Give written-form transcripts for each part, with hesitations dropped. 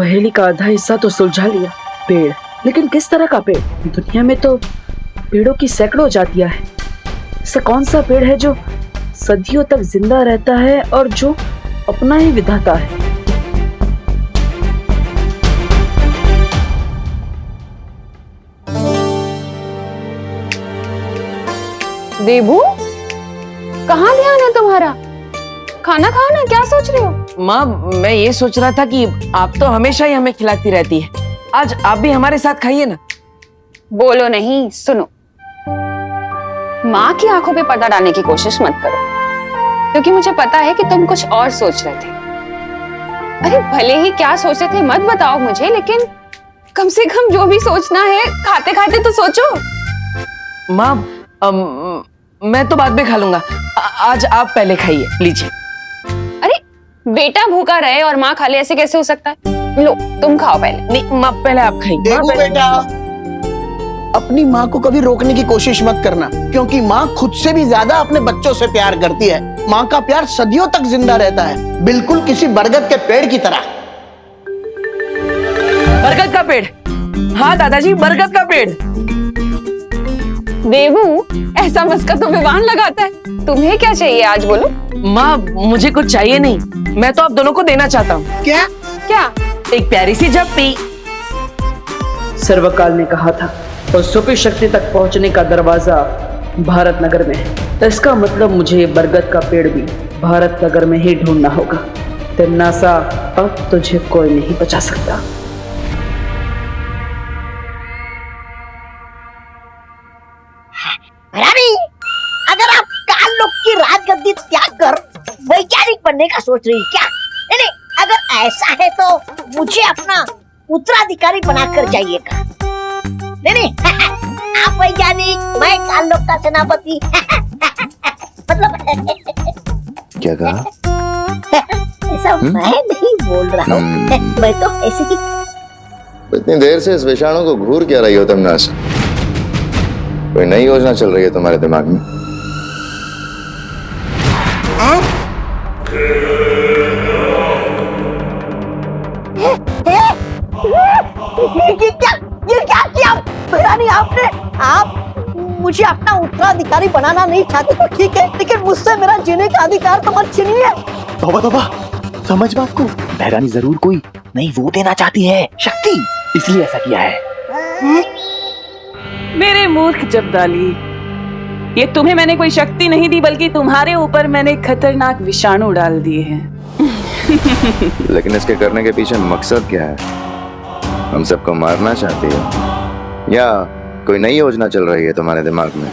पहेली का आधा हिस्सा तो सुलझा लिया। पेड़, लेकिन किस तरह का पेड़? दुनिया में तो पेड़ों की सैकड़ों जातियां हैं। ऐसा कौन सा पेड़ है जो सदियों तक जिंदा रहता है और जो अपना ही विधाता है? देबू, कहाँ ध्यान है तुम्हारा? खाना खाओ ना, क्या सोच रहे हो? माँ, मैं ये सोच रहा था कि आप तो हमेशा ही हमें खिलाती रहती है, आज आप भी हमारे साथ खाइए ना। बोलो नहीं, सुनो। माँ की आंखों पे पर्दा डालने की कोशिश मत करो, क्योंकि मुझे पता है कि तुम कुछ और सोच रहे थे। अरे भले ही क्या सोच रहे थे मत बताओ मुझे, लेकिन कम से कम जो भी सोचना है खाते खाते तो सोचो। माँ, मैं तो बाद में खा लूंगा, आज आप पहले खाइए, लीजिए। अरे बेटा भूखा रहे और माँ खा ले, ऐसे कैसे हो सकता है? लो तुम खाओ पहले। नहीं माँ, पहले आप खाइए। देखो बेटा, अपनी माँ को कभी रोकने की कोशिश मत करना, क्योंकि माँ खुद से भी ज्यादा अपने बच्चों से प्यार करती है। माँ का प्यार सदियों तक जिंदा रहता है, बिल्कुल किसी बरगद के पेड़ की तरह। बरगद का पेड़? हाँ दादाजी, बरगद का पेड़। देवू, ऐसा मस्का तो विवान लगाता है। तुम्हें क्या चाहिए आज, बोलो। माँ, मुझे कुछ चाहिए नहीं, मैं तो आप दोनों को देना चाहता हूँ। क्या? क्या? एक प्यारी सी झप्पी। सर्वकाल ने कहा था और सुपी शक्ति तक पहुंचने का दरवाजा भारत नगर में है। इसका मतलब मुझे बरगद का पेड़ भी भारत नगर में ही ढूंढना होगा। तिन्नासा, अब तुझे कोई नहीं बचा सकता। रानी, अगर आप काल लोक की राजगद्दी त्याग कर वैज्ञानिक बनने का सोच रही क्या? नहीं, अगर ऐसा है तो मुझे अपना उत्तराधिकारी बनाकर जाइएगा। नहीं, आप वैज्ञानिक, मैं काल लोक का सेनापति। मतलब क्या कहा? ऐसा मैं नहीं बोल रहा हूँ, मैं तो ऐसे ही। इतनी देर से इस विषाणु को घूर क्या रही हो तुम नास? कोई नई योजना चल रही है तुम्हारे दिमाग में? ये क्या किया रानी आपने? आप मुझे अपना उत्तराधिकारी बनाना नहीं चाहते तो ठीक है, लेकिन मुझसे मेरा जीने का अधिकार तो मत छीनिए। तौबा तौबा, समझ बात को। बहरानी जरूर कोई नई वो देना चाहती है, शक्ति, इसलिए ऐसा किया है। मेरे मूर्ख जब्दाली, ये तुम्हें मैंने कोई शक्ति नहीं दी, बल्कि तुम्हारे ऊपर मैंने खतरनाक विषाणु डाल दिए हैं। लेकिन इसके करने के पीछे मकसद क्या है? हम सबको मारना चाहती हो या कोई नई योजना चल रही है तुम्हारे दिमाग में?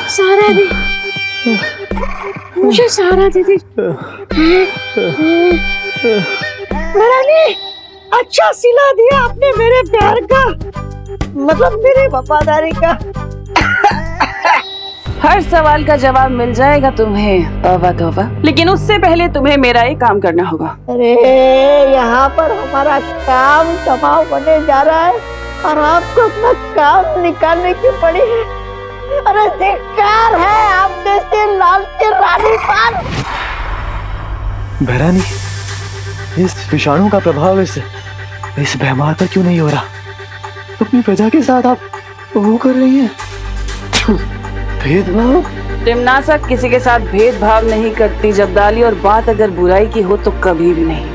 सहारा दे मुझे, सहारा दे दे। रानी, अच्छा सिला दिया आपने मेरे प्यार का, मतलब मेरे वफादारी का। हर सवाल का जवाब मिल जाएगा तुम्हें, तौबा तौबा। लेकिन उससे पहले तुम्हें मेरा एक काम करना होगा। अरे यहाँ पर हमारा काम तमाम होने जा रहा है और आपको अपना काम निकालने की पड़ी है। अरे धिक्कार है आप जैसे लाल के रानी पर। बहरानी, इस विषाणु का प्रभाव इस भैमार पर क्यों नहीं हो रहा? अपनी प्रजा के साथ आप वो कर रही हैं, भेदभाव। तिम्नासा किसी के साथ भेदभाव नहीं करती जब्दाली, और बात अगर बुराई की हो तो कभी भी नहीं।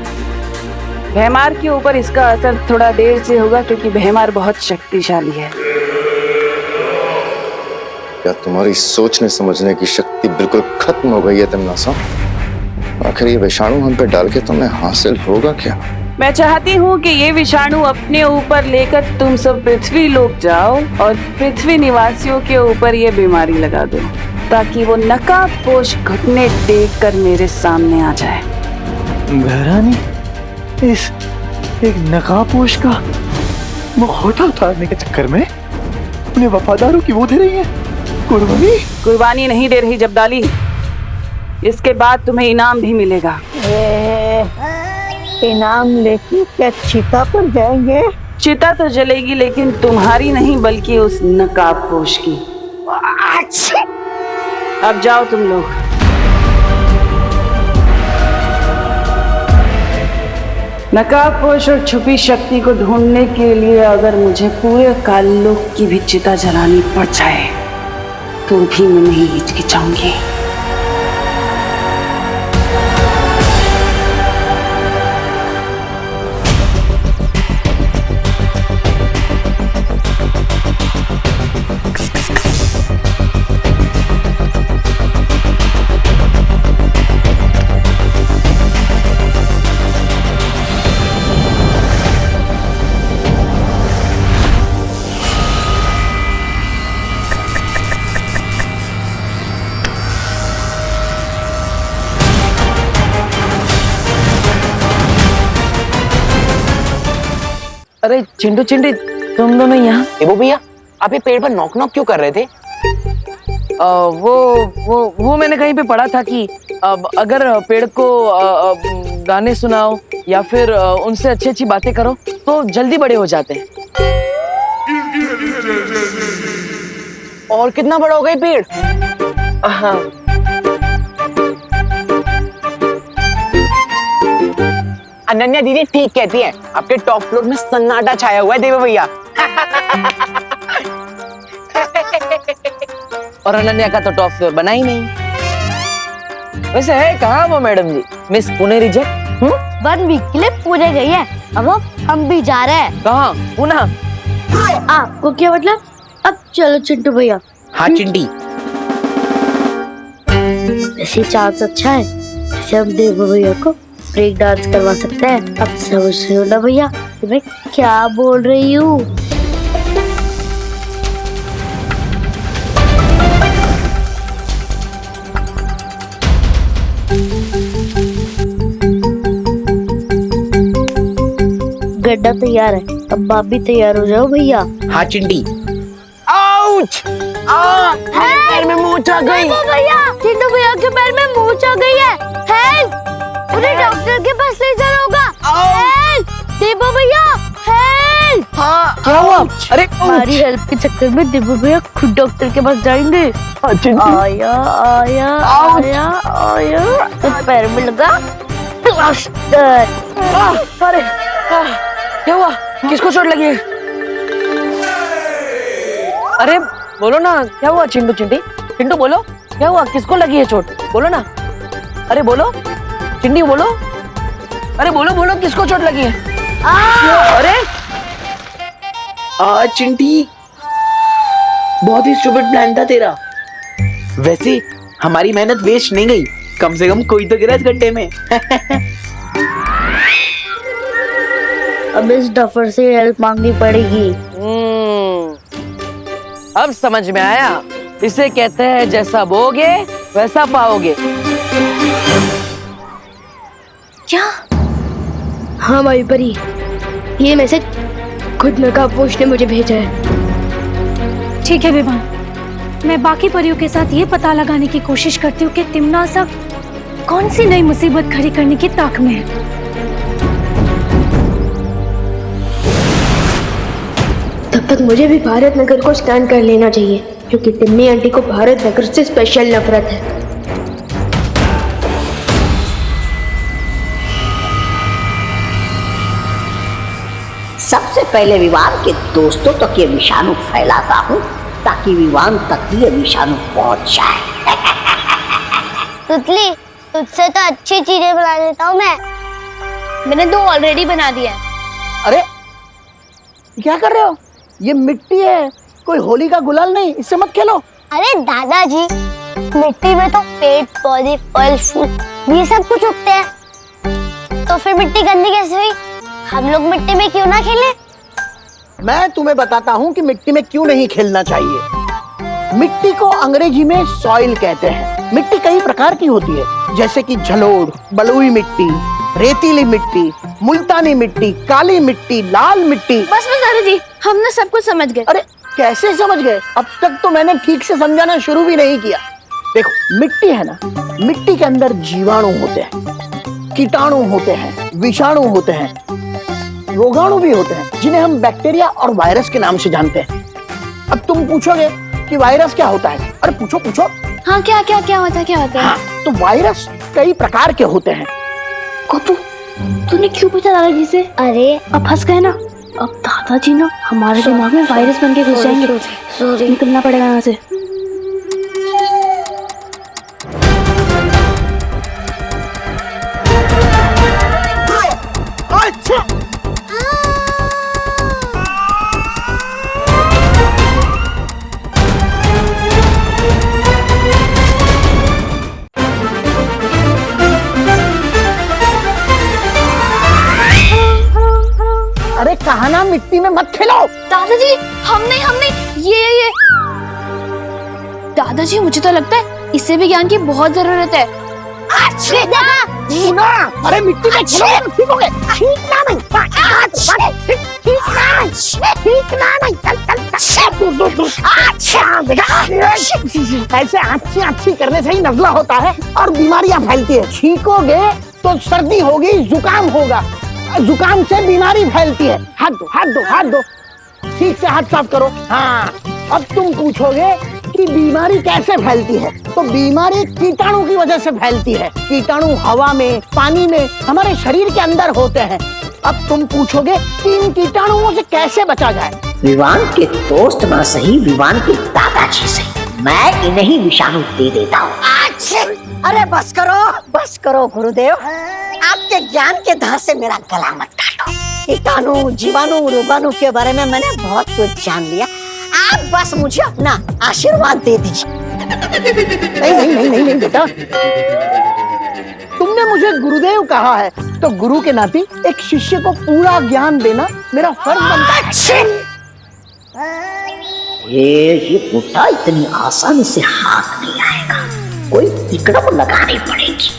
भैमार के ऊपर इसका असर थोड़ा देर से होगा, क्योंकि भैमार बहुत शक्तिशाली है। क्या तुम्हारी सोचने समझने की शक्ति बिल्कुल खत्म हो गई है तिम्नासा? आखिर ये विषाणु हम पे डाल के तुम्हें हासिल होगा क्या? मैं चाहती हूँ कि ये विषाणु अपने ऊपर लेकर तुम सब पृथ्वी लोक जाओ और पृथ्वी निवासियों के ऊपर ये बीमारी लगा दो, ताकि वो नकाबपोश घुटने टेक कर मेरे सामने आ जाए। बहरानी, इस एक नकाबपोश का मुखौटा उतारने के चक्कर में उन्हें वफादारों की वो दे रही है कुर्बानी। कुर्बानी नहीं दे रही जब्दाली, इसके बाद तुम्हें इनाम भी मिलेगा। इनाम लेके क्या चिता पर जाएंगे? चिता तो जलेगी, लेकिन तुम्हारी नहीं, बल्कि उस नकाबपोश की। अच्छा, अब जाओ तुम लोग। नकाबपोश और छुपी शक्ति को ढूंढने के लिए अगर मुझे पूरे काल्लोक की भी चिता जलानी पड़ जाए तो भी मैं नहीं हिचकिचाऊंगी। अरे चिंटू चिंटी, तुम दोनों यहाँ? देवो भैया, आप ये पेड़ पर नॉक नॉक क्यों कर रहे थे? वो मैंने कहीं पे पढ़ा था कि अगर पेड़ को गाने सुनाओ या फिर उनसे अच्छी अच्छी बातें करो तो जल्दी बड़े हो जाते हैं। और कितना बड़ा हो गया ये पेड़? हाँ। अनन्या दीदी ठीक कहती है, आपके टॉप फ्लोर में सन्नाटा छाया हुआ है देवो भैया। और अनन्या का तो टॉप फ्लोर बना ही नहीं। वैसे है कहाँ वो मैडम जी, मिस पुणे रिजेक्ट? 1 वीक के लिए पुणे गई है, अब हम भी जा रहे हैं। कहाँ? पुणे? आपको क्या मतलब? अब चलो चिंटू भैया। हाँ चिंटी, ऐसी चांस अच्छा है, जैसे हम देवो भैया को ब्रेक डांस करवा सकते हैं। अब समझ रहे हो ना भैया मैं क्या बोल रही हूँ? गड्ढा तैयार है, अब आप भी तैयार हो जाओ भैया। हाँ चिंटी। आउच! मेरे पैर में मूंछ आ गई। भैया, चिंटू भैया के पैर में मूंछ आ गई है। हेल्प! उन्हें डॉक्टर के पास ले जाना होगा। हेल्प! देवो भैया, हेल्प! हाँ, क्या हुआ? अरे हमारी हेल्प के चक्कर में देवो भैया खुद डॉक्टर के पास जाएंगे। आया आया आया आया, तो पैर में लगा प्लास्टर। अरे क्या हुआ? किसको चोट लगी है? अरे बोलो ना, क्या हुआ चिंटू चिंटी? चिंटू बोलो, क्या हुआ? किसको लगी है चोट? बोलो ना। अरे बोलो चिंटी, बोलो। अरे बोलो बोलो, किसको चोट लगी है? अरे चिंटी, बहुत ही स्टूपिड प्लान था तेरा। वैसे हमारी मेहनत वेस्ट नहीं गई, कम से कम कोई तो गिरा इस गड्ढे में। अब इस डफर से हेल्प मांगनी पड़ेगी। अब समझ में आया, इसे कहते हैं जैसा बोगे वैसा पाओगे। क्या? हाँ माई परी, ये मैसेज खुद नकाबपोश ने मुझे भेजा है। ठीक है विवान, मैं बाकी परियों के साथ ये पता लगाने की कोशिश करती हूँ कि तिमनासा कौन सी नई मुसीबत खड़ी करने की ताक में है। तब तक मुझे भी भारत नगर को स्टैंड कर लेना चाहिए, क्योंकि तिम्मी आंटी को भारत नगर से स्पेशल नफरत है। सबसे पहले विवान के दोस्तों तक ये विषाणु फैलाता हूँ, ताकि विवान तक भी ये विषाणु पहुंच जाए। तुतली, तुझसे तो अच्छी चीजें बना लेता हूँ मैं। मैंने 2 ऑलरेडी बना दिया है। अरे क्या कर रहे हो? ये मिट्टी है, कोई होली का गुलाल नहीं, इससे मत खेलो। अरे दादाजी, मिट्टी में तो पेड़ पौधे फल फूल ये सब कुछ उगते हैं, तो फिर मिट्टी गंदी कैसे हुई? हम लोग मिट्टी में क्यों ना खेलें? मैं तुम्हें बताता हूँ कि मिट्टी में क्यों नहीं खेलना चाहिए। मिट्टी को अंग्रेजी में सॉइल कहते हैं। मिट्टी कई प्रकार की होती है, जैसे कि जलोढ़, बलुई मिट्टी, रेतीली मिट्टी, मुल्तानी मिट्टी, काली मिट्टी, लाल मिट्टी। बस दादाजी, हमने सब कुछ समझ गए। अरे कैसे समझ गए? अब तक तो मैंने ठीक से समझाना शुरू भी नहीं किया। देखो, मिट्टी है ना, मिट्टी के अंदर जीवाणु होते हैं, कीटाणु होते हैं, विषाणु होते हैं, रोगाणु भी होते हैं, जिन्हें हम बैक्टीरिया और वायरस के नाम से जानते हैं। अब तुम पूछोगे कि वायरस क्या होता है? अरे पूछो पूछो। हाँ, क्या होता है? हाँ, तो वायरस कई प्रकार के होते हैं। तूने क्यों पूछा दादाजी से? अरे अब फंस गए ना। अब दादाजी ना हमारे दिमाग में वायरस बन के घुस जाएंगे। सॉरी। निकलना पड़ेगा यहाँ से। अरे कहा ना मिट्टी में मत खेलो। दादाजी हमने ये दादाजी मुझे तो लगता है इससे भी ज्ञान की बहुत जरूरत है। सुना, अरे मिट्टी में खेलो तो सीखोगे। सीखना नहीं, सीखना नहीं, अच्छा बेटा, ऐसे अच्छी अच्छी करने से ही नजला होता है और बीमारियां फैलती है। छींकोगे तो सर्दी होगी, जुकाम होगा, जुकाम से बीमारी फैलती है। हाथ दो, हाथ दो, हाथ दो, ठीक से हाथ साफ करो। हाँ, अब तुम पूछोगे कि बीमारी कैसे फैलती है, तो बीमारी कीटाणु की वजह से फैलती है। कीटाणु हवा में, पानी में, हमारे शरीर के अंदर होते हैं। अब तुम पूछोगे कि इन कीटाणुओं से कैसे बचा जाए। विवान के दोस्त ना सही, विवान के दादाजी से मैं इन्हें ही विषाणु दे देता हूँ। अरे बस करो गुरुदेव, आपके ज्ञान के धार से मेरा गला मत काटो। कीटाणु, जीवाणु, रोगाणु के बारे में मैंने बहुत कुछ जान लिया। आप बस मुझे अपना आशीर्वाद दे दीजिए। नहीं बेटा, तुमने मुझे गुरुदेव कहा है, तो गुरु के नाते एक शिष्य को पूरा ज्ञान देना मेरा फर्ज बनता है। ये बुढ़ा इतनी आसानी से हाथ नहीं आएगा, कोई तिकड़म लगानी पड़ेगी।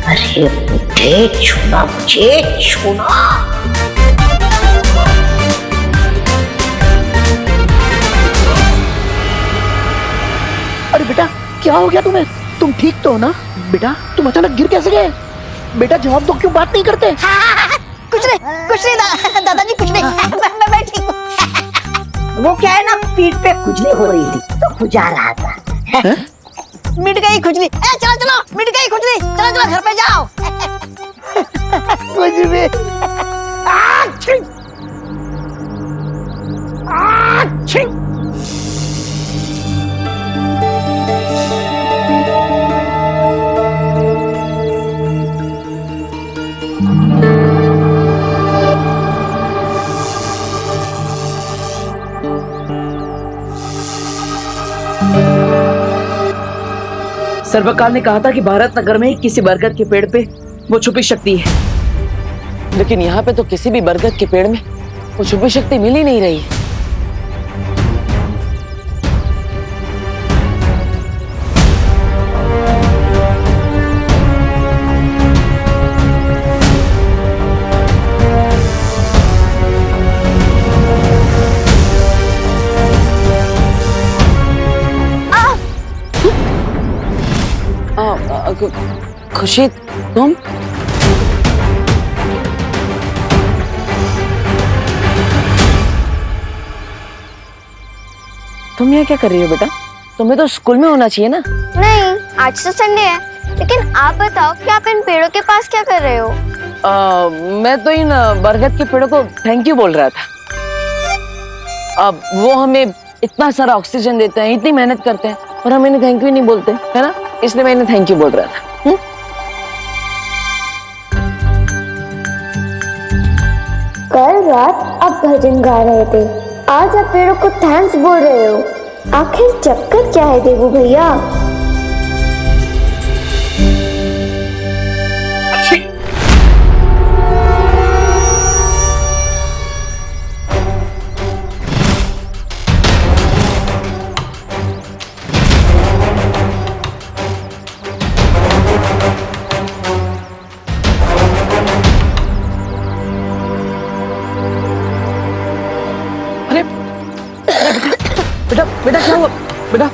अरे बुढ़े, छूना मुझे, छूना। अरे बेटा, क्या हो गया तुम्हें? तुम ठीक तो हो ना बेटा? तुम अचानक गिर कैसे गए? बेटा जवाब दो, क्यों बात नहीं करते? कुछ नहीं दादाजी, कुछ नहीं। मैं ठीक हूँ। वो क्या है ना, पीठ पे खुजली हो रही थी तो खुजा रहा था। मिट गई खुजली। चलो मिट गई खुजली, चलो घर पे जाओ। कुछ भी। सर्वकाल ने कहा था कि भारत नगर में ही किसी बरगद के पेड़ पे वो छुपी शक्ति है, लेकिन यहाँ पे तो किसी भी बरगद के पेड़ में वो छुपी शक्ति मिल ही नहीं रही है। खुशी, तुम? तुम यहाँ क्या कर रही हो बेटा? तुम्हें तो स्कूल में होना चाहिए ना। नहीं, आज तो संडे है। लेकिन आप बताओ कि आप इन पेड़ों के पास क्या कर रहे हो? मैं तो इन बरगद के पेड़ों को थैंक यू बोल रहा था। अब वो हमें इतना सारा ऑक्सीजन देते हैं, इतनी मेहनत करते हैं, और हम इन्हें थैंक यू नहीं बोलते, है ना? इसलिए मैं इन्हें थैंक यू बोल रहा था। कल रात आप भजन गा रहे थे, आज आप पेड़ों को थैंक्स बोल रहे हो। आखिर चक्कर क्या है देवू भैया? बेटा बेटा क्या हुआ बेटा?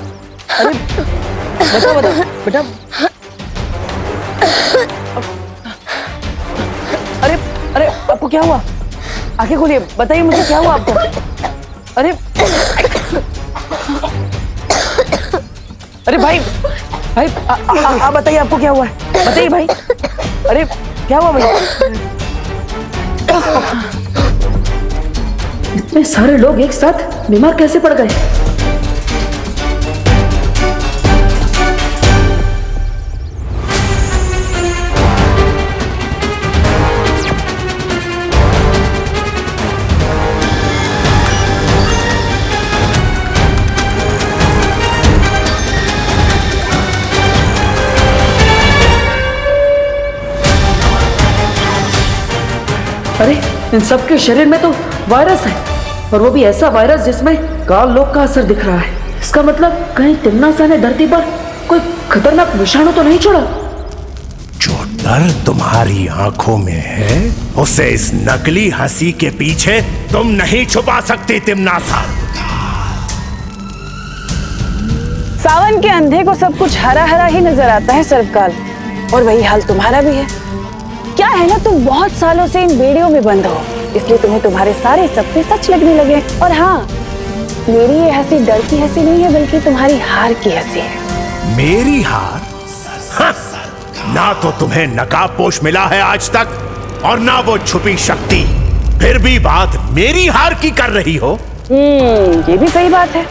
अरे बेटा बेटा, अरे क्या हुआ? आंखें खोलिए, बताइए मुझे क्या हुआ आपको? अरे अरे भाई भाई आप बताइए आपको क्या हुआ है? बताइए भाई। अरे क्या हुआ भाई? इतने सारे लोग एक साथ बीमार कैसे पड़ गए? अरे इन सबके शरीर में तो वायरस है, और वो भी ऐसा वायरस जिसमें काल लोक का असर दिख रहा है। इसका मतलब कहीं तिम्नासा ने धरती पर कोई खतरनाक विषाणु तो नहीं छोड़ा? जो डर तुम्हारी आंखों में है उसे इस नकली हंसी के पीछे तुम नहीं छुपा सकती तिम्नासा। सावन के अंधे को सब कुछ हरा हरा ही नजर आता है सर्वकाल, और वही हाल तुम्हारा भी है। क्या है ना, तुम बहुत सालों से इन बेड़ियों में बंद हो, इसलिए तुम्हें तुम्हारे सारे सपने सच लगने लगे। और हाँ, मेरी ये हंसी डर की हंसी नहीं है, बल्कि तुम्हारी हार की हंसी है। मेरी हार? हाँ, ना तो तुम्हें नकाबपोश मिला है आज तक, और ना वो छुपी शक्ति, फिर भी बात मेरी हार की कर रही हो। ये भी सही बात है,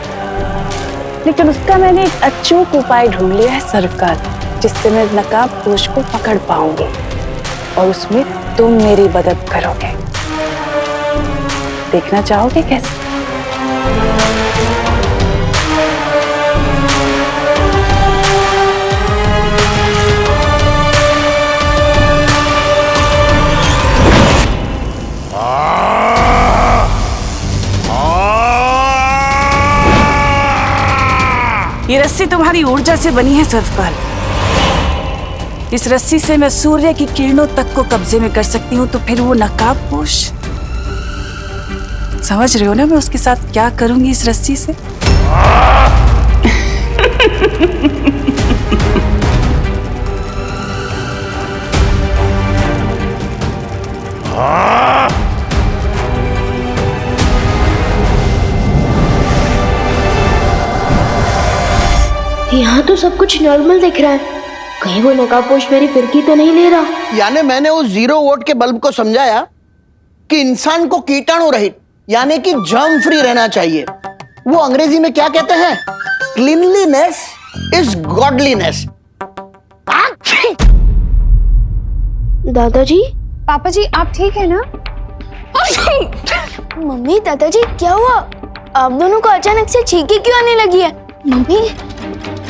लेकिन उसका मैंने एक अचूक उपाय ढूंढ लिया है सर्वकाल, जिससे मैं नकाबपोश को पकड़ पाऊंगी, और उसमें तुम मेरी मदद करोगे। देखना चाहोगे कैसे? ये रस्सी तुम्हारी ऊर्जा से बनी है सर्वकाल। इस रस्सी से मैं सूर्य की किरणों तक को कब्जे में कर सकती हूँ, तो फिर वो नकाबपोश, समझ रहे हो ना मैं उसके साथ क्या करूंगी इस रस्सी से? यहाँ तो सब कुछ नॉर्मल दिख रहा है, कहीं वो नकाबपोश मेरी फिरकी तो नहीं ले रहा। यानी मैंने उस 0 वोल्ट के बल्ब को समझाया कि इंसान को कीटाणु रहित यानी कि जर्म फ्री रहना चाहिए। वो अंग्रेजी में क्या कहते हैं? Cleanliness is godliness. दादाजी, पापा जी आप ठीक है ना? मम्मी, दादाजी क्या हुआ? आप दोनों को अचानक से छींके क्यों आने लगी है? मम्मी,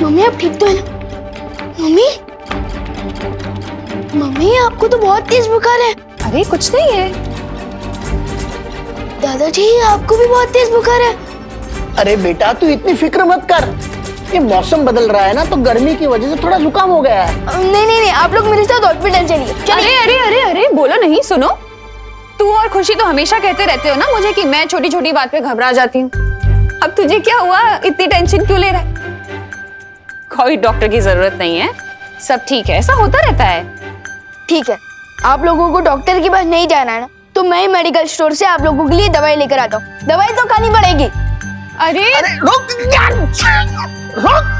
मम्मी आप ठीक तो है ना? मम्मी, मम्मी आपको तो बहुत तेज बुखार है। अरे कुछ नहीं है। दादाजी आपको भी बहुत तेज बुखार है। अरे बेटा तू इतनी फिक्र मत कर, ये मौसम बदल रहा है ना, तो गर्मी की वजह से थोड़ा जुकाम हो गया है। नहीं नहीं नहीं, आप लोग मेरे साथ हॉस्पिटल चलिए। अरे अरे अरे अरे बोलो नहीं, सुनो, तू और खुशी तो हमेशा कहते रहते हो ना मुझे कि मैं छोटी छोटी बात पे घबरा जाती हूँ। अब तुझे क्या हुआ, इतनी टेंशन क्यों ले रहा है? कोई डॉक्टर की जरूरत नहीं है, सब ठीक है, ऐसा होता रहता है। ठीक है, आप लोगों को डॉक्टर के पास नहीं जाना है ना, तो मैं ही मेडिकल स्टोर से आप लोगों के लिए दवाई लेकर आता हूँ। दवाई तो खानी पड़ेगी। अरे रुक रुक।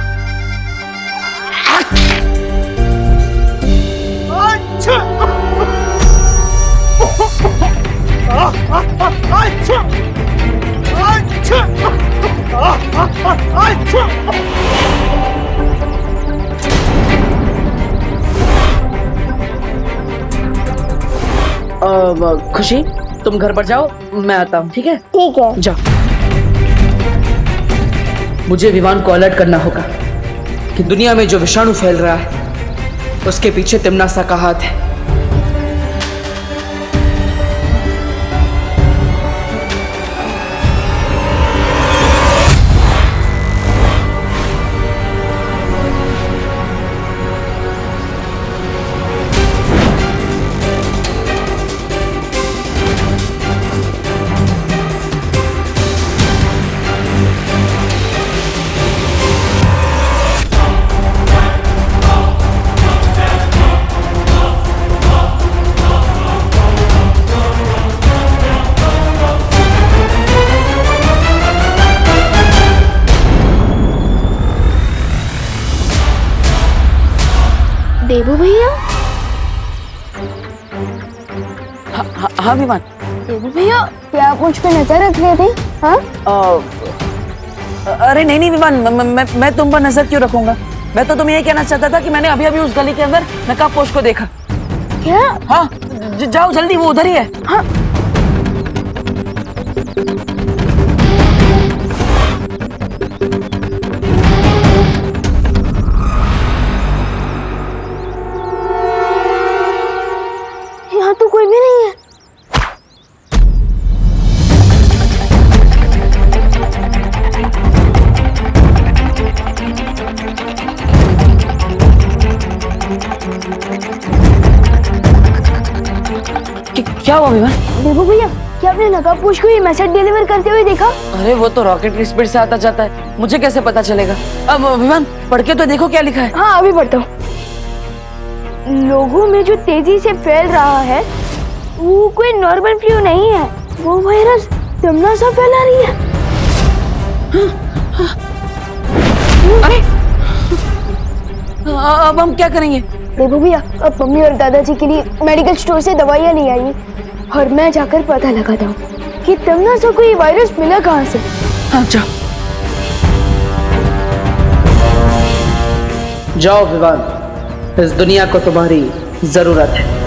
खुशी तुम घर पर जाओ, मैं आता हूँ। ठीक है? ठीक है। जाओ। मुझे विवान को अलर्ट करना होगा कि दुनिया में जो विषाणु फैल रहा है उसके पीछे तिम्नासा का हाथ है। देबू भैया, हाँ विमान। देबू भैया, क्या आप मुझ पे नजर रख रहे थे? हाँ? अरे नहीं विमान, मैं तुम पर नजर क्यों रखूंगा? मैं तो तुम्हें ये कहना चाहता था कि मैंने अभी अभी उस गली के अंदर नकाबपोश को देखा। क्या? हाँ, जाओ जल्दी, वो उधर ही है। हाँ। यहाँ तो कोई भी नहीं है। क्या हुआ विमान? देबू भैया, क्या आपने नकाबपोश को ये मैसेज डिलीवर करते हुए देखा? अरे वो तो रॉकेट की स्पीड से आता जाता है, मुझे कैसे पता चलेगा? अब विमान पढ़ के तो देखो क्या लिखा है। हाँ, अभी पढ़ता हूँ। लोगों में जो तेजी से फैल रहा है वो कोई नॉर्मल फ्लू नहीं है, वो वायरस दमना सा फैला रही है। अरे अब हम क्या करेंगे? देबू भैया, अब मम्मी और दादाजी के लिए मेडिकल स्टोर से दवाइयाँ ले आइए और मैं जाकर पता लगाता हूँ कि दमना सा को ये वायरस मिला कहाँ से। हाँ जाओ। जाओ विवान, इस दुनिया को तुम्हारी जरूरत है।